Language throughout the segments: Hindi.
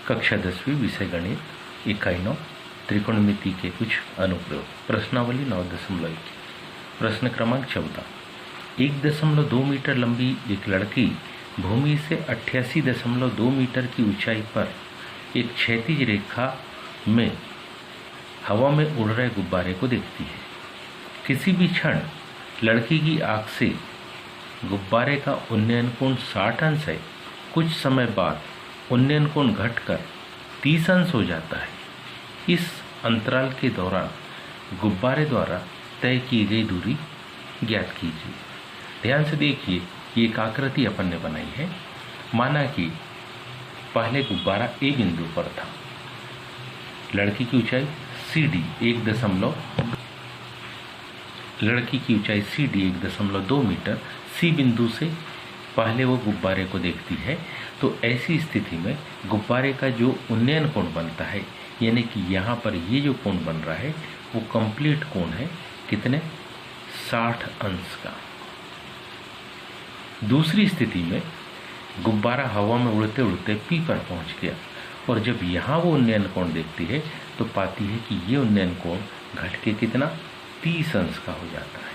कक्षा 10वीं विषय गणित इकाई 9 त्रिकोणमिति के कुछ अनुप्रयोग। प्रश्नावली 9.1। प्रश्न क्रमांक 14। 1.2 मीटर लंबी एक लड़की भूमि से 88.2 मीटर की ऊंचाई पर एक क्षैतिज रेखा में हवा में उड़ रहे गुब्बारे को देखती है। किसी भी क्षण लड़की की आंख से गुब्बारे का उन्नयन कोण 60 अंश है। कुछ समय बाद उन्नयन कोण घटकर 30 अंश हो जाता है। इस अंतराल के दौरान गुब्बारे द्वारा तय की गई दूरी ज्ञात कीजिए। ध्यान से देखिए, ये एक आकृति अपन ने बनाई है। माना कि पहले गुब्बारा ए बिंदु पर था। लड़की की ऊंचाई CD 1.2 मीटर सी बिंदु से पहले वो गुब्बारे को देखती है। तो ऐसी स्थिति में गुब्बारे का जो उन्नयन कोण बनता है, यानी कि यहाँ पर ये जो कोण बन रहा है वो कंप्लीट कोण है कितने 60 अंश का। दूसरी स्थिति में गुब्बारा हवा में उड़ते उड़ते P पर पहुँच गया और जब यहाँ वो उन्नयन कोण देखती है तो पाती है कि ये उन्नयन कोण घट के कितना 30 अंश का हो जाता है।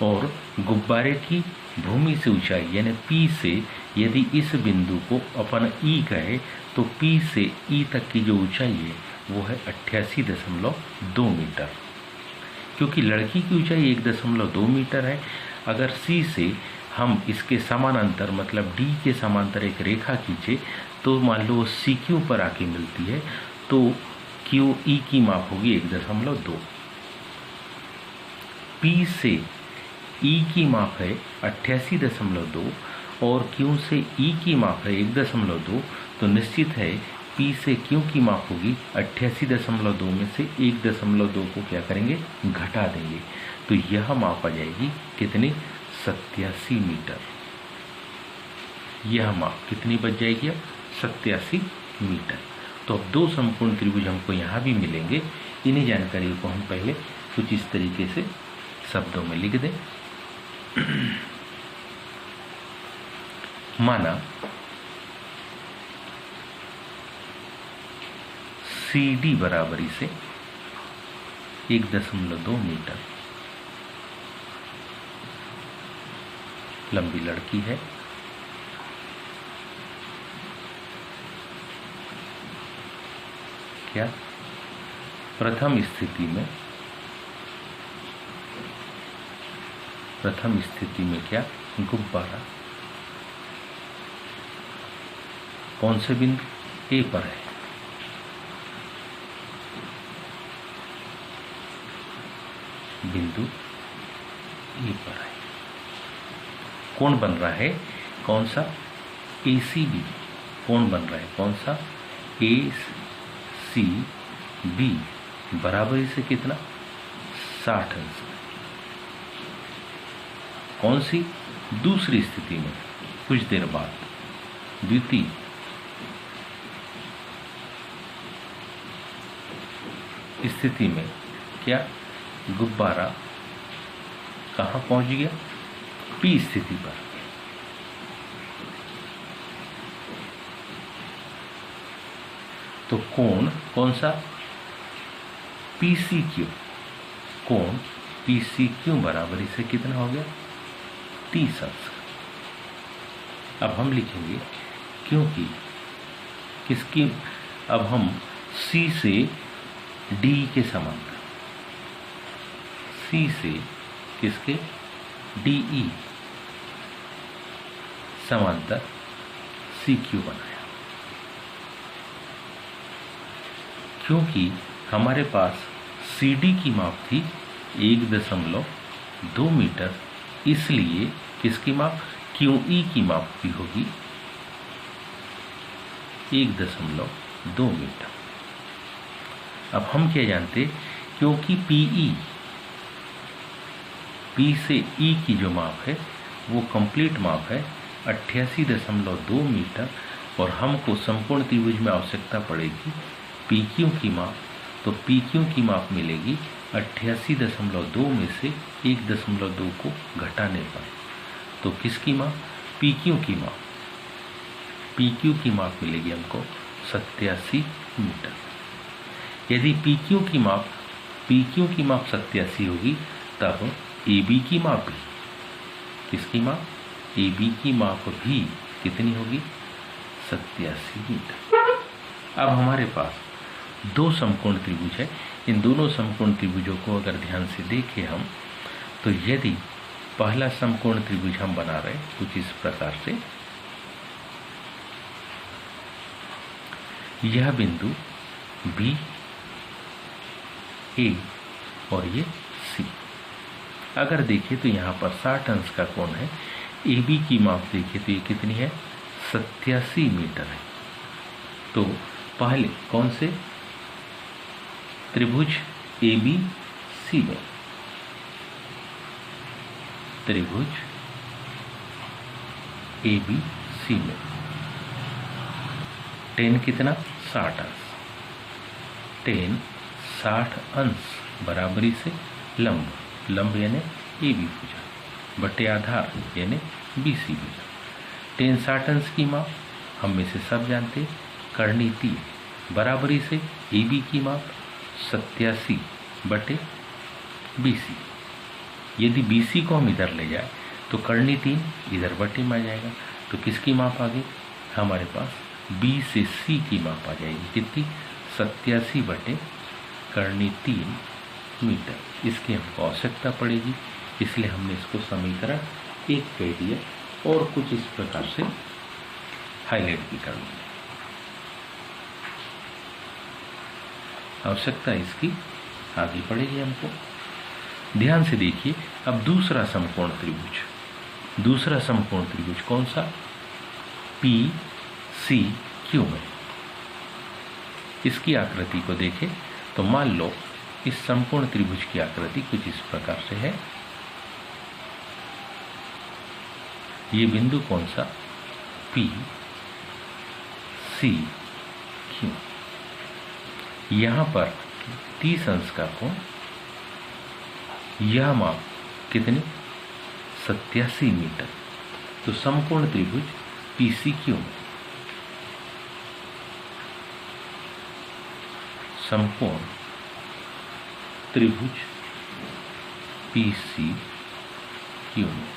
और गुब्बारे की भूमि से ऊंचाई यानी P से यदि इस बिंदु को अपन E कहे तो P से E तक की जो ऊंचाई है वो है 88.2 मीटर। क्योंकि लड़की की ऊंचाई 1.2 मीटर है, अगर C से हम इसके समानांतर मतलब D के समांतर एक रेखा खींचे तो मान लो CQ पर आके मिलती है तो QE की माप होगी 1.2। P से E की माप है 88.2 और Q से E की माप है 1.2। तो निश्चित है P से Q की माप होगी 88.2 में से 1.2 को क्या करेंगे घटा देंगे। तो यह माप आ जाएगी कितनी 87 मीटर। यह माप कितनी बच जाएगी अब 87 मीटर। तो अब दो समकोण त्रिभुज हमको यहाँ भी मिलेंगे। इन्हीं जानकारी को हम पहले कुछ इस तरीके से शब्दों में लिख दें। माना CD बराबरी से 1.2 मीटर लंबी लड़की है। क्या प्रथम स्थिति में क्या गुब्बारा कौन से बिंदु A पर है। बिंदु E पर है। कोण बन रहा है कौन सा ACB। कोण बन रहा है कौन सा ACB बराबरी से कितना 60 अंश। कौन सी दूसरी स्थिति में कुछ देर बाद द्वितीय स्थिति में क्या गुब्बारा कहाँ पहुंच गया P स्थिति पर। तो कोण कौन सा PCQ। कोण PCQ बराबरी से कितना हो गया 30 अंश। अब हम लिखेंगे क्योंकि किसकी अब हम C से D के समांतर C से किसके DE समांतर CQ बनाया। क्योंकि हमारे पास CD की माप थी 1.2 मीटर, इसलिए किसकी माप QE की माप भी होगी 1.2 मीटर। अब हम क्या जानते, क्योंकि P से E की जो माप है वो कंप्लीट माप है 88.2 मीटर और हमको समकोण त्रिभुज में आवश्यकता पड़ेगी PQ की माप। तो PQ की माप मिलेगी 88.2 में से 1.2 को घटाने पर। तो किसकी माप PQ की माप पी क्यू की माप मिलेगी हमको 87 मीटर। यदि पी क्यू की माप 87 होगी, तब ए बी की माप भी, किसकी माप, ए बी की माप भी कितनी होगी, 87 मीटर। अब हमारे पास दो समकोण त्रिभुज है। इन दोनों समकोण त्रिभुजों को अगर ध्यान से देखें हम, तो यदि पहला समकोण त्रिभुज हम बना रहे कुछ इस प्रकार से, यह बिंदु बी, ए और ये सी, अगर देखें तो यहाँ पर 60 अंश का कोण है। ए बी की माप देखिए तो ये कितनी है, 87 मीटर है। तो पहले कौन से त्रिभुज ए बी सी में, त्रिभुज ए बी सी में टेन कितना, 60 अंश, टेन 60 अंश बराबरी से लंब, लंब यानी ए बी भुजा बटे आधार यानी बी सी भुजा। टेन 60 अंश की माप हम में से सब जानते, करनी 3 बराबरी से ए बी की माप 87 बटे बी सी। यदि बी सी को हम इधर ले जाए तो करनी 3 इधर बटे में आ जाएगा, तो किसकी माप आ गई, हमारे पास बी से सी की माप आ जाएगी, कितनी, 87 बटे करनी 3 मीटर। इसकी हमको आवश्यकता पड़ेगी, इसलिए हमने इसको समीकरण 1 कह दिया और कुछ इस प्रकार से हाईलाइट भी कर दिया। आवश्यकता इसकी आगे पड़ेगी हमको। ध्यान से देखिए, अब दूसरा समकोण त्रिभुज कौन सा, पी सी क्यू में। इसकी आकृति को देखें तो मान लो इस समकोण त्रिभुज की आकृति कुछ इस प्रकार से है। ये बिंदु कौन सा, पी सी क्यू, यहां पर 30 अंश का कोण, यह माप कितनी, 87 मीटर। तो समकोण त्रिभुज पी सी क्यू में, समकोण त्रिभुज पी सी क्यू में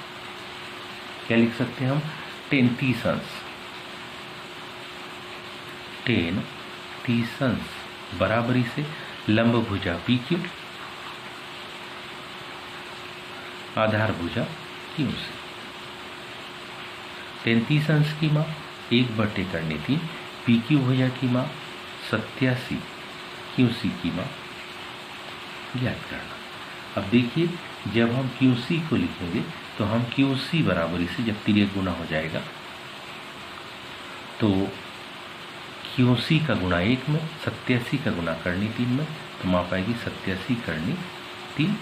क्या लिख सकते हैं हम, टेन 30 अंश, टेन 30 अंश बराबरी से लंब भुजा पी क्यू, आधार भुजा क्यू से। टेन 30 अंश की माप 1 बटे करनी 3, पी क्यू भुजा की माप 87, क्यू सी की माप ज्ञात करना। अब देखिए, जब हम क्यू सी को लिखेंगे तो हम क्यू सी बराबरी से जब तिर्यक गुना हो जाएगा तो क्यू सी का गुणा 1 में, 87 का गुणा करनी 3 में, तो माप आएगी 87 करनी 3।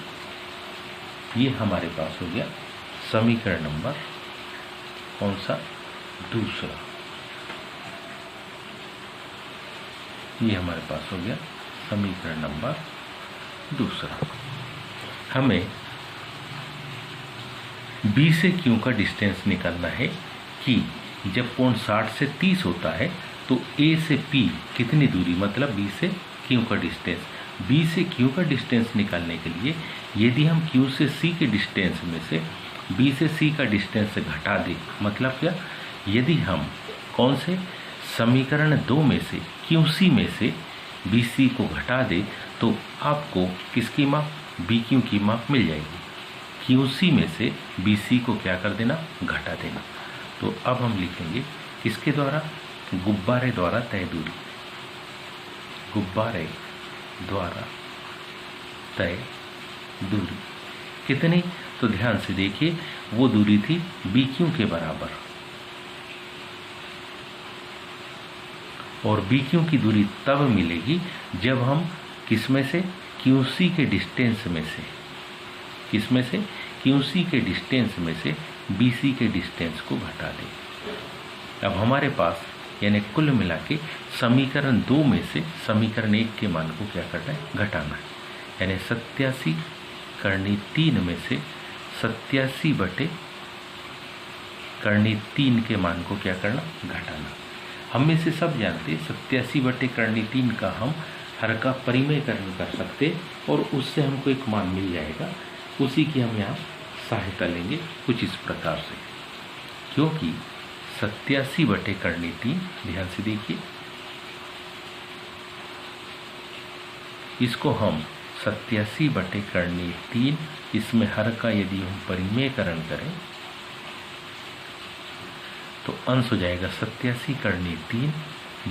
ये हमारे पास हो गया समीकरण नंबर कौन सा, दूसरा। ये हमारे पास हो गया समीकरण नंबर दूसरा। हमें बी से क्यू का डिस्टेंस निकालना है कि जब कोण 60 से 30 होता है तो ए से पी कितनी दूरी, मतलब बी से क्यू का डिस्टेंस। बी से क्यू का डिस्टेंस निकालने के लिए यदि हम क्यू से सी के डिस्टेंस में से बी से सी का डिस्टेंस घटा दें, मतलब क्या, यदि हम कौन से समीकरण 2 में से क्यू सी में से बी सी को घटा दें तो आपको किसकी माप, बी क्यू की माप मिल जाएगी। क्यू सी में से बी सी को क्या कर देना, घटा देना। तो अब हम लिखेंगे इसके द्वारा, गुब्बारे द्वारा तय दूरी, गुब्बारे द्वारा तय दूरी कितनी, तो ध्यान से देखिए, वो दूरी थी बी क्यू के बराबर, और बी क्यू की दूरी तब मिलेगी जब हम किसमें से, क्यू सी के डिस्टेंस में से, किसमें से, क्यू सी के डिस्टेंस में से बी सी के डिस्टेंस को घटा दें। अब हमारे पास यानी कुल मिला के समीकरण 2 में से समीकरण 1 के मान को क्या करना है, घटाना है। यानी 87 करनी 3 में से 87 बटे करनी 3 के मान को क्या करना, घटाना। हम में से सब जानते 87/3 का हम हर का परिमेयकरण कर सकते और उससे हमको एक मान मिल जाएगा। उसी की हम यहाँ सहायता लेंगे कुछ इस प्रकार से, क्योंकि 87/3, ध्यान से देखिए, इसको हम 87/3, इसमें हर का यदि हम परिमेयकरण करें तो अंश हो जाएगा 87/3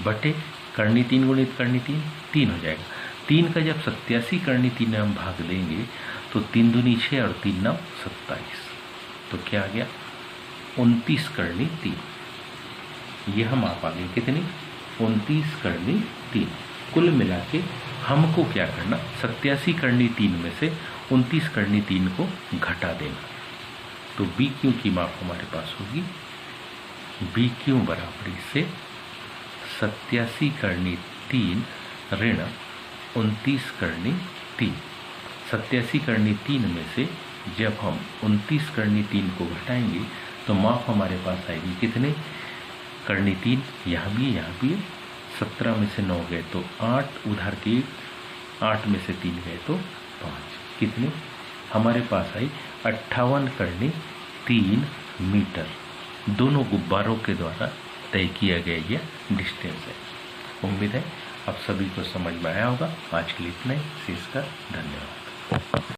बटे करनी 3 गुणित करनी 3, 3 हो जाएगा। 3 का जब 87/3 में हम भाग देंगे तो 3 दूनी 6 और 3 9 27, तो क्या आ गया 29/3। ये हम आप आ गए कितनी 29/3। कुल मिला के हमको क्या करना 87/3 में से 29/3 को घटा देना। तो बी क्यू की माप हमारे पास होगी बी क्यू बराबरी से 87/3 ऋण 29/3। 87/3 में से जब हम 29/3 को घटाएंगे तो माप हमारे पास आएगी कितने 3, यहाँ भी है। 17 में से 9 गए तो 8, उधर के 8 में से 3 गए तो 5, कितने हमारे पास आई 58/3 मीटर। दोनों गुब्बारों के द्वारा तय किया गया यह डिस्टेंस है। उम्मीद है आप सभी को समझ में आया होगा। आज के लिए इतना ही, शेष का धन्यवाद।